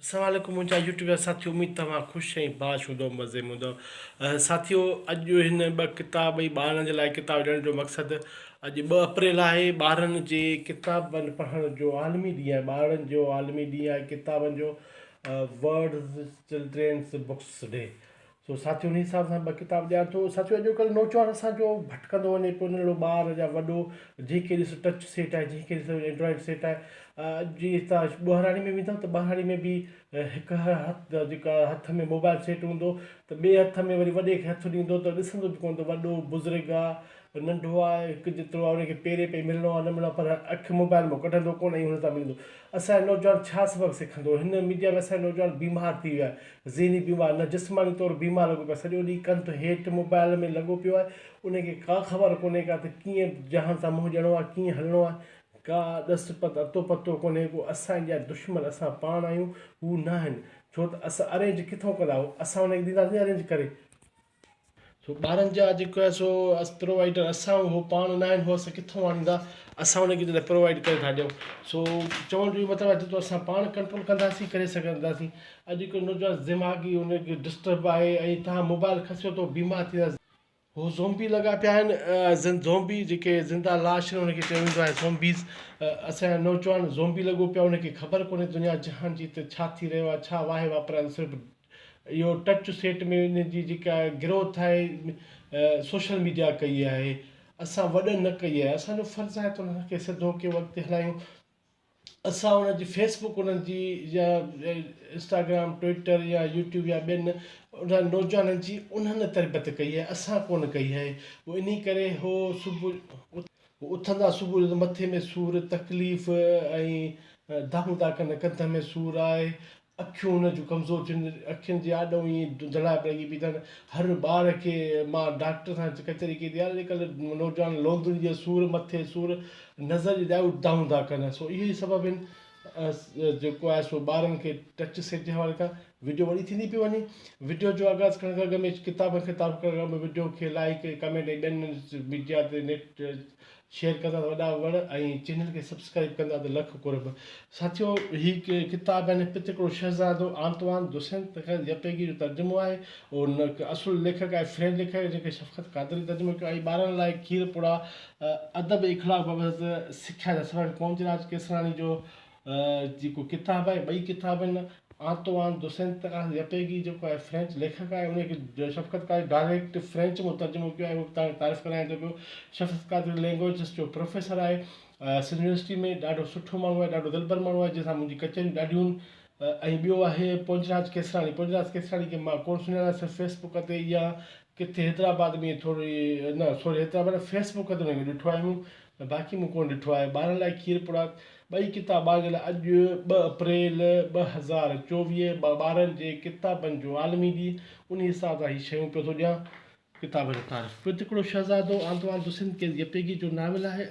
अस्सलामुअलैकुम मुंहिंजा यूट्यूब जा साथियो, उमेद तव्हां ख़ुशि ऐं बाश हूंदो, मज़े में हूंदो। साथियो, अॼु हिन ॿ किताब ऐं ॿारनि जे लाइ किताब ॾियण जो मक़सदु, अॼु 2 अप्रैल आहे, ॿारनि जे किताबनि पढ़ण जो आलमी ॾींहुं आहे। ॿारनि जो आलमी ॾींहुं आहे किताबनि जो, वर्ल्ड चिल्ड्रेन्स बुक्स डे। सो साथियो, उन हिसाब सां 2 किताब ॾियां थो। साथियो, अॼुकल्ह नौजवान असांजो भटकंदो वञे पियो, नंढिड़ो ॿार या वॾो, जंहिंखे ॾिसो टच सेट आहे, जंहिंखे ॾिसो एंड्रॉइड सेट आहे। जीअं तव्हां ॿुहाराणी में वेंदव त ॿुहाराणी में बि हिकु हथु जेका हथ में मोबाइल सेट हूंदो त ॿिए हथ में वरी वॾे खे हथु ॾींदो त ॾिसंदो बि कोन त वॾो बुज़ुर्ग आहे, नंढो आहे, हिकु जेतिरो आहे उनखे पेरे पे मिलणो आहे, न मिलणो आहे, पर अखि मोबाइल में कढंदो कोन ऐं हुन सां मिलंदो। असांजो नौजवान छा सबक़ु सिखंदो? हिन मीडिया में असांजो नौजवान बीमार थी वियो आहे, ज़हनी बीमार, न जिस्मानी तौरु बीमार लॻो पियो आहे, सॼो ॾींहुं कंध हेठि मोबाइल में लॻो पियो आहे। उनखे का ख़बर कोन्हे का त कीअं जहान सां मुंहुं ॾियणो आहे, कीअं हलणो आहे, का ॾस पत अतो पतो कोन्हे। को असांजा दुश्मन असां पाण आहियूं, हू न आहिनि। छो त असां अरेंज किथां कंदा आहियूं, असां हुनखे ॾींदासीं अरेंज करे। सो ॿारनि जा जेको आहे सो प्रोवाइडर असां, उहो पाण न आहिनि, उहो असां किथां आणींदा, असां हुनखे जॾहिं प्रोवाइड करे था ॾियूं। सो चवण जो मतिलबु आहे, जेतिरो असां पाण कंट्रोल कंदासीं करे सघंदासीं। अॼुकल्ह नौजवान दिमाग़ी हुनखे डिस्टर्ब आहे ऐं तव्हां मोबाइल खसियो त बीमार थी वेंदा। हो ज़ोंबी लॻा पिया आहिनि, ज़ोंबी जेके ज़िंदा लाश हुनखे चयो वेंदो आहे, ज़ोंबीज़। असांजा नौजवान ज़ोंबी लॻो पिया, हुनखे ख़बर कोन्हे दुनिया जहान जी त छा थी रहियो आहे, छा वाहे वापराए। सिर्फ़ु इहो टच सेट में इन जी जेका ग्रोथ आहे, सोशल मीडिया कई आहे, असां वॾनि न कई आहे। असांजो फ़र्ज़ु आहे त हुनखे सिधो के वक़्तु हलायूं। असां हुनजी फेसबुक उन्हनि जी या इंस्टाग्राम, ट्विटर या यूट्यूब या ॿियनि उन्हनि नौजवाननि जी उन्हनि तरबियत कई आहे, असां कोन कई आहे। उहो इन करे हो सुबुह उथंदा, सुबुह जो मथे में सूरु, तकलीफ़ ऐं दाहूं था कनि, कंध में सूरु आहे, अखियूं हुन जूं कमज़ोर थियनि, अखियुनि जे आॾो ईअं जलाइब लॻी पई अथनि। हर ॿार खे मां डॉक्टर सां कचहरी कई थी, अॼुकल्ह नौजवान लोंदड़ी जो सूरु, मथे सूरु, नज़र जी ॾाढो दाहूं था कनि। सो इहे ई सबब आहिनि जेको आहे सो ॿारनि खे टच सेट जे हवाले खां वीडियो वॾी थींदी पई वञे। वीडियो जो आगाज़ करण खां अॻु में किताब खे तारीफ़ करण खां अॻु में वीडियो खे लाइक कमेंट ऐं ॿियनि मीडिया ते नेट शेयर कंदा त वॾा वण, ऐं चैनल खे सब्सक्राइब कंदा त लख कुरब। साथियो, हीअ किताब आहिनि पितृक्रो शहज़ादो, आंतवान दो सेंट-एक्ज़ुपेरी जो तर्जुमो आहे। उन असुल लेखक आहे फ्रेंच लेखक, जेके शफक़त कादरी तर्जुमो कयो। ऐं ॿारनि लाइ खीर पुड़ा अदब इख़लाक़ बाबति सिख्या जा सवाल, पोंजराज केसरानी जो जेको किताबु आहे, 2 किताब आहिनि। आंतवान दो सेंट-एक्ज़ुपेरी जेको आहे फ्रेंच लेखक आहे, उनखे शफक़त कादरी डायरेक्ट फ्रेंच में तर्जुमो कयो आहे, उहो तव्हांखे तारीफ़ कराइण थो पियो। शफक़त कादरी लैंग्वेजिस जो प्रोफेसर आहे, सिंध यूनिवर्सिटी में ॾाढो सुठो माण्हू आहे, ॾाढो दिलबर माण्हू आहे, जंहिंसां मुंहिंजी कचहरियूं ॾाढियूं आहिनि। ऐं ॿियो आहे पोंजराज केसरानी। पोंजराज केसरानी खे मां कोन सुञाणा, सिर्फ़ु फेसबुक ते या किथे हैदराबाद में थोरी न सॉरी हैदराबाद फेसबुक ते हुनखे ॾिठो आहे मूं, बाक़ी मूं कोन ॾिठो आहे। ॿारनि लाइ खीर पुड़ा 2 किताब ॿारनि लाइ। अॼु 2 अप्रैल 2024, ॿारनि जे किताबनि जो आलमी ॾींहुं, उन हिसाब सां हीअ शयूं पियो थो ॾियां। किताब जो तारीफ़ पितृक्रो शहज़ादो, आंतवान दो सेंट-एक्ज़ुपेरी जो नाविल आहे।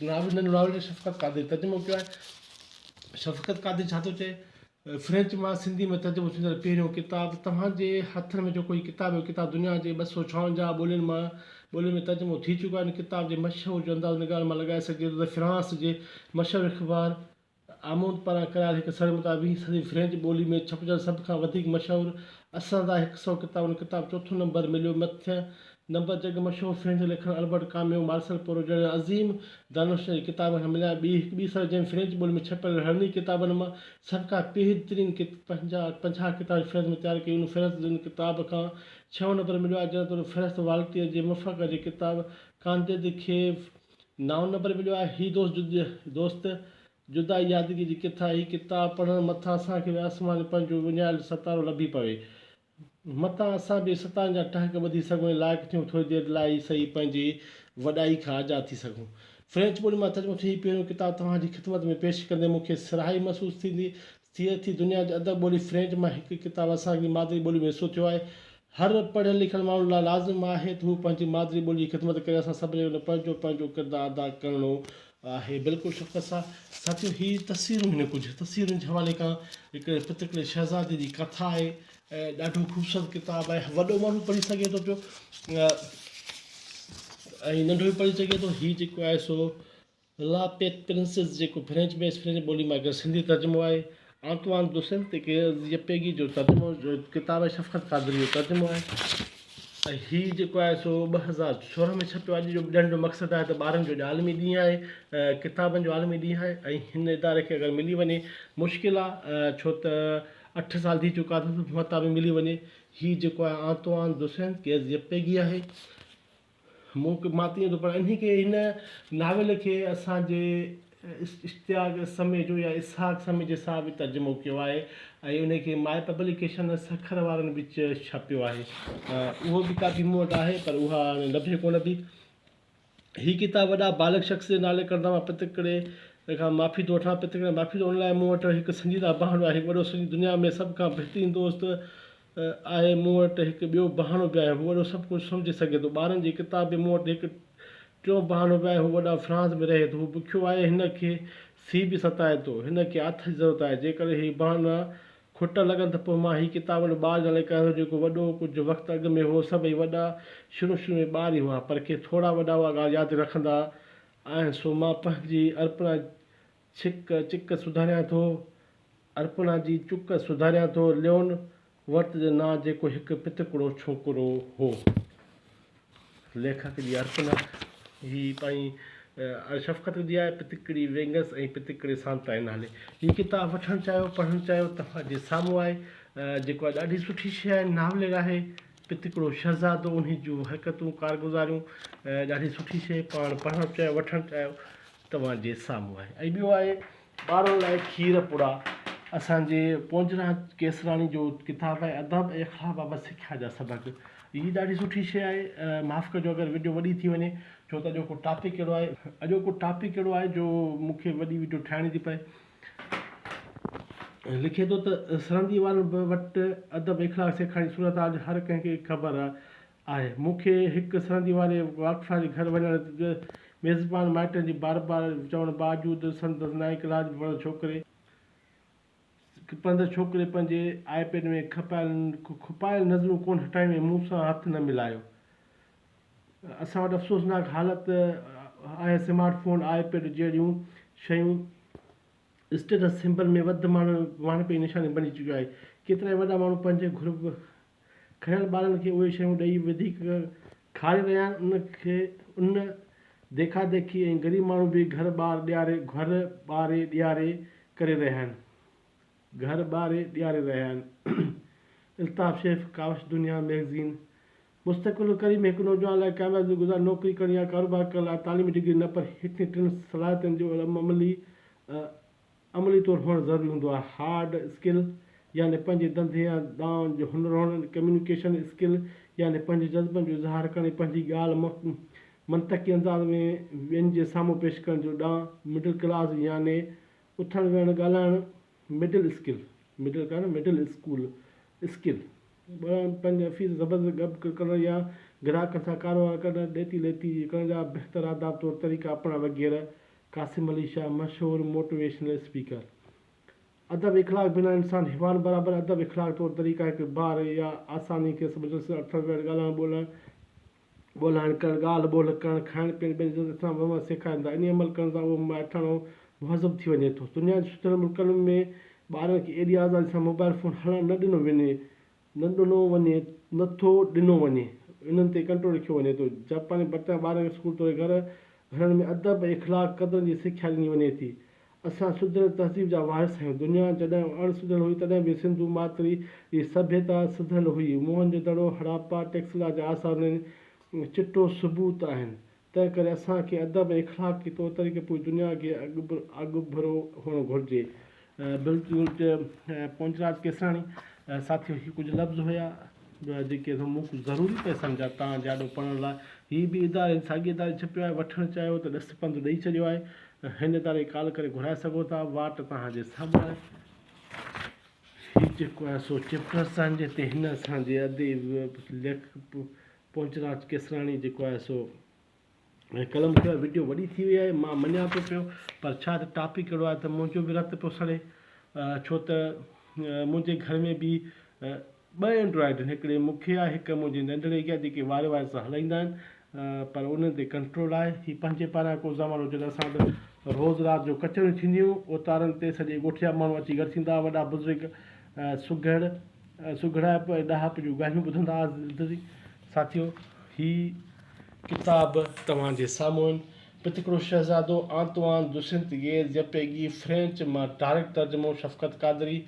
नाविल जो शफक़त कादरी तर्जुमो कयो आहे। शफक़त कादरी छा थो चए, फ्रेंच मां सिंधी में तर्जुमो थींदड़ पहिरियों किताब। तव्हांजे हथ में जो कोई किताब दुनिया जे 256 ॿोलियुनि में तर्जुमो थी चुको आहे। इन किताब जे मशहूरु जो अंदाज़ निगाह मां लॻाए सघिजे थो त फ्रांस जे मशहूरु अख़बार आमूद पारां करायल हिकु सर मुताबिक़ 20वीं सदी फ्रेंच ॿोली में छपजल सभ खां वधीक मशहूरु असांजा 100 किताब। उन किताब 4 नंबर मिलियो। मथे नंबर जग मशहूरु फ्रेंच लेखक अल्बर्ट काम्यू, मार्सल पोरो जहिड़े अज़ीम दानिश जी किताब खां मिलिया। ॿी सर जंहिं फ्रेंच ॿोली में छपियल हरनी किताबनि मां सभ खां बहितरीन 50 किताब फ़हरिस्त में तयारु कई। उन फ़हरिस्त इन किताब खां 6 नंबर मिलियो आहे। जंहिं तौरु फ़हरिस्त वाल्टीअर जे मुफ़क़ जी किताब कांदिद खे 9 नंबर मिलियो आहे। ही दोस्त जुदा यादगी जी किथा। ही किताब पढ़ण मथां असांखे आसमानपन जो विञायल सतारो लभी पवे, मथां असां बि सतारनि जा टहक ॿुधी सघूं, लाइक़ु थियूं थोरी देरि लाइ सही पंहिंजी वॾाई खां आज़ादु थी सघूं। फ्रेंच ॿोली मां तर्जुमो थी पहिरियों किताब तव्हांजी ख़िदमत में पेश कंदे मूंखे सिराही महसूसु थिए थी। दुनिया जी अदब ॿोली फ्रेंच मां हिकु किताबु असांजी मादिरी ॿोली में हिसो थियो आहे। हर पढ़ियल लिखियल माण्हू लाइ लाज़िम आहे त हू पंहिंजी मादिरी ॿोली जी ख़िदमत करे। असां सभिनी जो पंहिंजो किरदारु अदा करिणो आहे। बिल्कुलु शफ़क़त सां। साथियो, ही तस्वीरूं हिन कुझु तस्वीरुनि जे हवाले खां हिकिड़े पितृक्रो शहज़ादे जी कथा आहे ऐं ॾाढो ख़ूबसूरत किताबु आहे। वॾो माण्हू पढ़ी सघे थो पियो ऐं नंढो बि पढ़ी सघे थो। हीउ जेको आहे सो ला पेट प्रिंसेस जेको फ्रेंच ॿोली मां अगरि सिंधी तर्जुमो आहे। आंतवान दुसेन ते यपेगी जो तर्जुमो जो किताब शफ़क़त क़ादरी जो तर्जुमो आहे ऐं हीउ जेको आहे सो 2016 में छपियो आहे। जो ॿुधण जो मक़सदु आहे त ॿारनि जो आलमी ॾींहुं आहे, किताबनि जो आलमी ॾींहुं आहे ऐं हिन इदारे खे अगरि मिली वञे मुश्किल आहे, छो त 8 साल थी चुका अथसि मता बि मिली वञे। हीउ जेको आहे आंतवान दुसेन केज़ यपेगी आहे। मां तीअं थो पर इन खे हिन नावेल खे असांजे इश्तियाक समय जो या इसहाक समय जे सां बि तर्जुमो कयो आहे ऐं उनखे माए पब्लिकेशन सखर वारनि बि छापियो आहे। उहो बि काफ़ी मूं वटि आहे पर उहा हाणे लभे कोन थी। हीअ किताब वॾा बालक शख़्स जे नाले कंदा मां पितकड़े खां माफ़ी थो वठां। पितकड़े माफ़ी थो उन लाइ मूं वटि हिकु संजीदा बहानो आहे, हिकु वॾो सॼी दुनिया में सभ खां बहितरीनु दोस्त आहे। मूं वटि हिकु ॿियो बहानो बि आहे, हू वॾो सभु कुझु सम्झी सघे थो। ॿारनि जी किताब बि मूं वटि हिकु टियों बहानो बि आहे, हू वॾा फ्रांस में रहे थो, हू बुखियो आहे, हिन खे सी बि सताए थो, हिन खे हथ जी ज़रूरत आहे। जेकॾहिं हीअ बहाना खुट लॻनि त पोइ मां हीअ किताब ॿार नाले कयो जेको वॾो कुझु वक़्तु अॻु में हो सभई वॾा शुरू में ॿार ई हुआ पर के थोरा वॾा उहा ॻाल्हि यादि रखंदा आहिनि। सो मां पंहिंजी अर्पणा चिक सुधारियां थो, अर्पणा जी चुक सुधारियां थो। लियोन वर्त जे नां जेको हिकु पितकड़ो छोकिरो हो। लेखक जी अर्पणा ही पंहिंजी शफ़क़त जी आहे, पितकड़ी वेंगस ऐं पितकड़े सांता जे नाले। हीअ किताब वठणु चाहियो, पढ़णु चाहियो, तव्हांजे साम्हूं आहे। जेको आहे ॾाढी सुठी शइ आहे, नावल आहे पितकड़ो शहज़ादो, उन जूं हरकतूं कारगुज़ारियूं ॾाढी सुठी शइ। पाण पढ़णु चाहियो, वठणु चाहियो, तव्हांजे साम्हूं आहे। ऐं ॿियो आहे ॿारनि लाइ खीर पुड़ा, असांजे पोंजराज केसरानी जो किताबु आहे, अदब ऐं अख़लाक़ बाबति सिख्या जा सबक़। हीअ ॾाढी सुठी शइ आहे। माफ़ु कजो अगरि वीडियो वॾी थी वञे, छो त अॼोको टॉपिक कहिड़ो आहे, अॼोको टॉपिक कहिड़ो आहे जो मूंखे वॾी वीडियो ठाहिणी थी पए। लिखे थो त सरहदी वारनि वटि अदब इख़लाक़ सेखारण जी सूरत आज हर कंहिंखे ख़बर आहे। मूंखे हिकु सरहदी वारे वाक़फ़ा जे घर वञण मेज़बान माइटनि जी बार बार चवण बावजूदि संदसि नाइक राज पंध छोकिरे पंहिंजे आईपैड में खुपायल नज़रूं कोन हटाइण में मूं सां हथु न मिलायो। असां वटि अफ़सोसनाक हालति आहे, स्मार्टफोन आईपैड जहिड़ियूं शयूं स्टेटस सिंबल में वधि वाणपे निशानी बणी चुकियो आहे। केतिरा ई वॾा माण्हू पंहिंजे घुर्ब खयल ॿारनि खे उहे शयूं ॾेई वधीक खारे रहिया आहिनि। उनखे उन देखा देखी ऐं ग़रीब माण्हू बि घर ॿारे ॾियारे करे रहिया आहिनि, घर ॿारे ॾियारे रहिया आहिनि। इल्ताफ़ शेफ़, कावश दुनिया मैगज़ीन। मुस्तक़बिल करीब हिकु नौजवान लाइ कामयाबी गुज़ार नौकिरी करणी या कारोबार करण लाइ तालीमी डिग्री न पर हिते 3 सलाहियतुनि जो अमली तौरु हुअणु ज़रूरी हूंदो आहे। हार्ड स्किल यानी पंहिंजे धंधे या दांव जो हुनर हुअणु, कम्यूनिकेशन स्किल यानी पंहिंजे जज़्बनि जो इज़हार करणु, पंहिंजी ॻाल्हि मंतकी अंदाज़ में ॿियनि जे साम्हूं पेश करण जो ॾांहुं, मिडिल क्लास यानी उथणु वेहणु ॻाल्हाइणु, मिडिल स्कूल स्किल पंहिंजे फीस ज़बरदस्त गॾु करणु या ग्राहकनि सां कारोबार करणु, ॾेती लेती करण जा बहितर आदाब तौरु तरीक़ा अपना वग़ैरह। कासिम अली शाह, मशहूरु मोटिवेशनल स्पीकर। अदब इख़लाक़ बिना इंसान हिवान बराबरि। अदब इख़लाक़ तौरु तरीक़ा हिकु बार या आसानी खे सम्झणु, अठनि वेहणु, ॻाल्हाइणु ॿोलाइणु करणु, ॻाल्हि ॿोल करणु, खाइणु पीअणु, ॿियनि सां सेखारींदा। इन अमल करण सां उहो माइठाणो मुहज़ब थी वञे थो। दुनिया जे सुठे मुल्कनि में ॿारनि खे एॾी आज़ादी सां मोबाइल फ़ोन हलणु नथो ॾिनो वञे, इन्हनि ते कंट्रोल रखियो वञे थो। जापानी बर्तन ॿारनि खे स्कूल तौरु घरनि में अदब ऐं इख़लाक़ क़दरनि जी सिख्या ॾिनी वञे थी। असां सुधल तहज़ीब जा वारिस आहियूं। दुनिया जॾहिं अणसुधल हुई तॾहिं बि सिंधु मातरी जी सभ्यता सुधल हुई। मोहनजोदड़ो, हड़प्पा, टेक्सला जा आसार चिटो सबूत आहिनि। तंहिं करे असांखे अदब ऐं इख़लाक़ के तौरु तरीक़े पूरी दुनिया खे अॻुभरो हुअणु घुरिजे। बिल्कुलु पोंजराज केसराणी। साथियो, हीअ कुझु लफ़्ज़ हुया जेके मूंखे ज़रूरी पिया सम्झा तव्हां जाॾो पढ़ण लाइ। हीअ बि इदारे साॻी इदारे छपियो आहे, वठणु चाहियो त ॾस पंधु ॾेई छॾियो आहे। हिन इदारे कॉल करे घुराए सघो था, वाट तव्हांजे साम्हूं आहे। हीअ जेको आहे सो चैप्टर असांजे हिते हिन असांजे लेखक पोंजराज केसराणी जेको आहे सो कलम कयो। वीडियो वॾी थी वई आहे, मां मञा थो पियो, पर छा त टॉपिक कहिड़ो आहे त मुंहिंजो बि रतु पियो सड़े। छो त मुंहिंजे घर में बि 2 एंड्रॉइड आहिनि, हिकिड़े मूंखे आहे, हिकु मुंहिंजी नंढड़े खे आहे, जेके वारे सां हलाईंदा आहिनि, पर उन ते कंट्रोल आहे। हीअ पंहिंजे पारां को ज़मानो जॾहिं असां वटि रोज़ राति जो कचरियूं थींदियूं, उतारनि ते सॼे ॻोठिया माण्हू अची गॾु थींदा, वॾा बुज़ुर्ग सुघड़ाइप ऐं ॾहाप जूं ॻाल्हियूं ॿुधंदा हुआ। साथियो, हीअ किताब तव्हांजे साम्हूं आहिनि। पितकरो शहज़ादो, आंतवान दु सेंट एक्ज़ुपेरी, फ्रेंच मां डायरेक्ट तर्जुमो शफकत कादरी।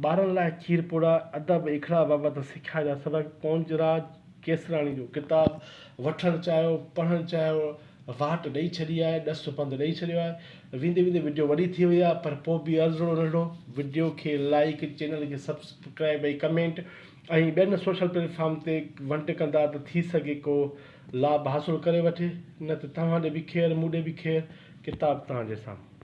ॿारनि लाइ खीर पुड़ा, अदब इखड़ा बाबति सिख्या जा सबक, पोंजराज केसराणी जो किताब वठणु चाहियो, पढ़णु चाहियो, वाट ॾेई छॾी आहे, ॾस पंधु ॾेई छॾियो आहे। वेंदे वेंदे वीडियो वॾी थी वई आहे, पर पोइ बि अर्ज़ो नंढो, वीडियो खे लाइक, चैनल खे सब्सक्राइब ऐं कमेंट ऐं ॿियनि सोशल प्लेटफॉर्म ते वंड कंदा त थी सघे को लाभ हासिलु करे वठे। न त तव्हां ॾे बि ख़ैरु, मूं ॾे बि ख़ैरु। किताब तव्हांजे साम्हूं।